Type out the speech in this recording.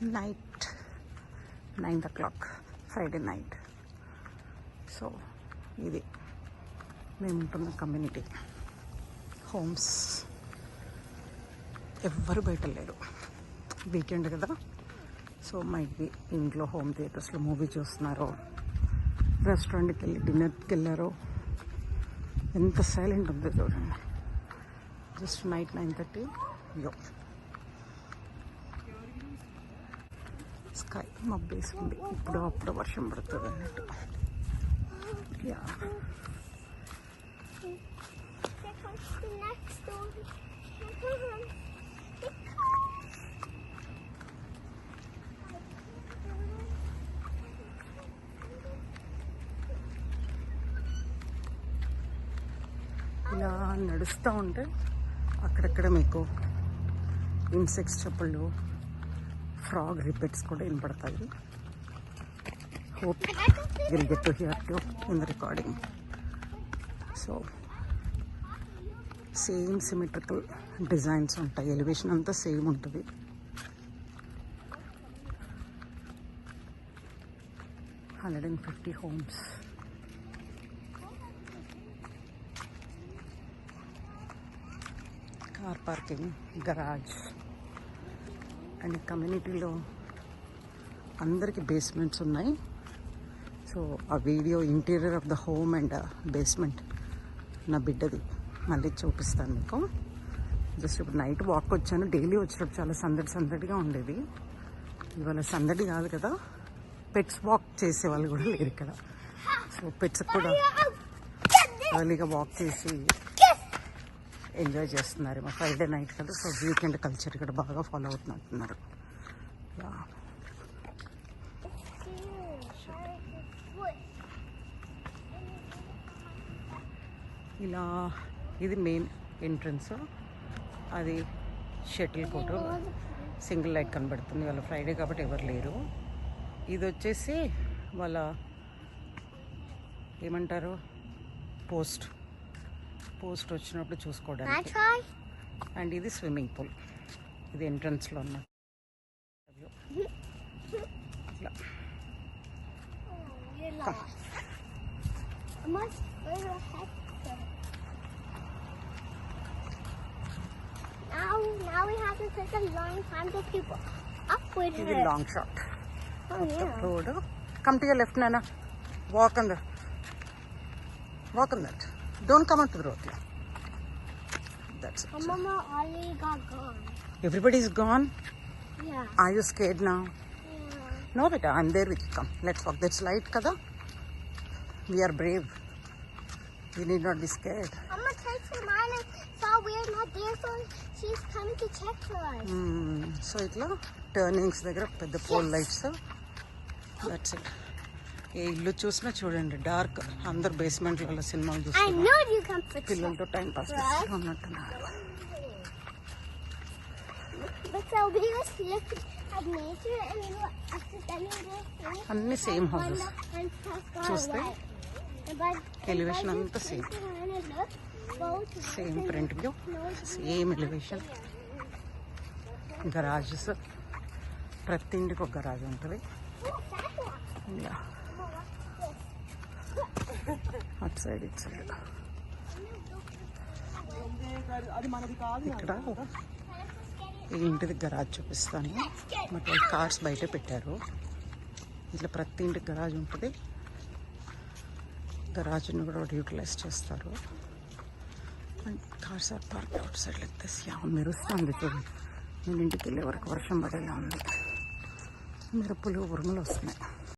Night 9 o'clock Friday night. So ఇది మేము ఉంటున్న కమ్యూనిటీ హోమ్స్. ఎవ్వరు బయట లేరు, వీకెండ్ కదా. సో మైట్ బి ఇంట్లో హోమ్ థియేటర్స్లో మూవీ చూస్తున్నారో, రెస్టారెంట్కి వెళ్ళి డిన్నర్కి వెళ్ళారో. ఎంత సైలెంట్ ఉందో చూడండి. Just night 9:30. యో స్కై మబ్బేసి ఉంది, ఇప్పుడు అప్పుడు వర్షం పడుతుంది అన్నట్టు. యా ఇలా నడుస్తూ ఉంటే అక్కడక్కడ మీకు ఇన్సెక్ట్స్ చెప్పులు, ఫ్రాగ్ రిపీట్స్ కూడా వినపడతాయి. Hope will get to hear too in the recording. So same symmetrical designs ఉంటాయి, ఎలివేషన్ అంతా సేమ్ ఉంటుంది. $150 homes. Car parking, garage. And ఈ కమ్యూనిటీలో అందరికీ బేస్మెంట్స్ ఉన్నాయి. సో ఆ video interior of the home and basement నా బిడ్డది మళ్ళీ చూపిస్తాను మీకు. జస్ట్ ఇప్పుడు నైట్ వాక్ వచ్చాను. డైలీ వచ్చినప్పుడు చాలా సందడిగా ఉండేది. ఇవాళ సందడి కాదు కదా, పెట్స్ వాక్ చేసే వాళ్ళు కూడా లేరు ఇక్కడ. సో పెట్స్ కూడా ఎర్లీగా వాక్ చేసి ఎంజాయ్ చేస్తున్నారు. మా ఫ్రైడే నైట్ కదా, సో వీకెండ్ కల్చర్ ఇక్కడ బాగా ఫాలో అవుతున్నట్టున్నారు. ఇలా ఇది మెయిన్ ఎంట్రన్స్. అది షటిల్ కోర్టు, సింగిల్ లైట్ కనబడుతుంది. వాళ్ళ ఫ్రైడే కాబట్టి ఎవరు లేరు. ఇది వచ్చేసి వాళ్ళ ఏమంటారు, పోస్ట్ వచ్చినప్పుడు చూసుకోవడానికి. అండ్ ఇది స్విమ్మింగ్ పూల్, ఇది ఎంట్రన్స్లో ఉన్న. Now we have to take a long time to keep up with her. This is long shot. Oh yeah. Road. Come to your left, Nana. Walk on that. Don't come onto the road. Yeah. That's it. Mama already got gone. Everybody's gone? Yeah. Are you scared now? Yeah. No, beta. I'm there with you. Come. Let's walk. That's light, kada? We are brave. We need not be scared. Mama takes her mine and saw we're not there, so she's coming to check for us. So itla turnings దగ్గర పెద్ద pole lights. That's it. ఏ ఇల్లు చూసినా చూడండి, dark. అందరు బేస్మెంట్లలో సినిమాలు చూస్తున్నారు, పిల్లలతో టైం పాస్ చేస్తున్నట్టున్నారు. అన్ని సేమ్ హౌసెస్ చూస్తే ఎలివేషన్ అంతా same front view, same elevation. Garages, ప్రతి ఇంటికి ఒక గరాజ్ ఉంటుంది. అటు సైడ్ ఇటు సైడ్. ఇక్కడ ఈ ఇంటిది గరాజ్ చూపిస్తాను. మరి కార్స్ బయట పెట్టారు. ఇట్లా ప్రతి ఇంటికి గరాజ్ ఉంటుంది. గరాజ్ని కూడా యూటిలైజ్ చేస్తారు. And cars are park outside like this. మెరుస్తుంది చూడండి. నేను ఇంటికి వెళ్ళే వరకు వర్షం పడేలా ఉంది. మెరుపులు ఉరుములు వస్తున్నాయి.